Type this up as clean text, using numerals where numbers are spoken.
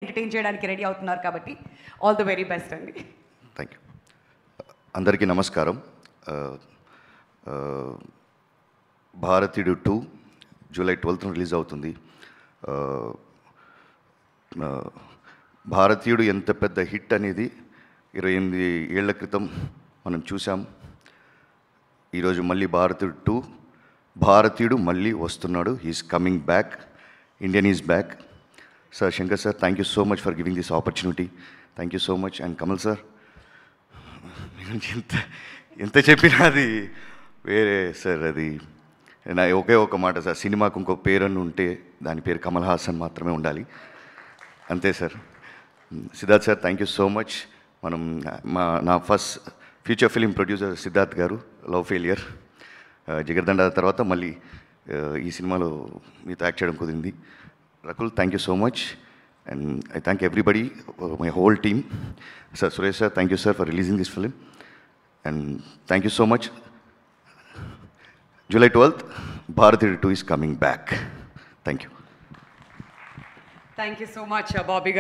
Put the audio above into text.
Entertain చేయడానికి ready అవుతున్నారు కాబట్టి ఆల్ ది వెరీ బెస్ట్ అండి. Thank you. అందరికీ నమస్కారం. భారతీయుడు 2 జూలై 12th రిలీజ్ అవుతుంది. భారతీయుడు ఎంత పెద్ద హిట్ అనేది 28 ఏళ్ల క్రితం మనం చూసాం. ఈరోజు మళ్ళీ భారతీయుడు మళ్ళీ వస్తున్నాడు. He is coming back. Indian is back. Sir, Shankar sir, thank you so much for giving this opportunity. Thank you so much. And Kamal sir, ఎంత చెప్పినా అది వేరే సార్. అది నా ఒకే ఒక మాట సార్, సినిమాకు ఇంకో పేరನ್ನು ఉంటే దాని పేరు కమల్ హాసన్ మాత్రమే ఉండాలి, అంతే sir. Siddharth sir, thank you so much. మనం నా first future film producer Siddharth గారు, లవ్ ఫెయిలియర్, జిగర్దండ తర్వాత మళ్ళీ ఈ సినిమాలో మీతో యాక్ట్ చేయడం కుదిరింది. Rakul, thank you so much. And I thank everybody, my whole team. Sir, Suresh sir, thank you sir for releasing this film. And thank you so much. July 12th, Bharatiyudu 2 is coming back. Thank you. Thank you so much, Bobby.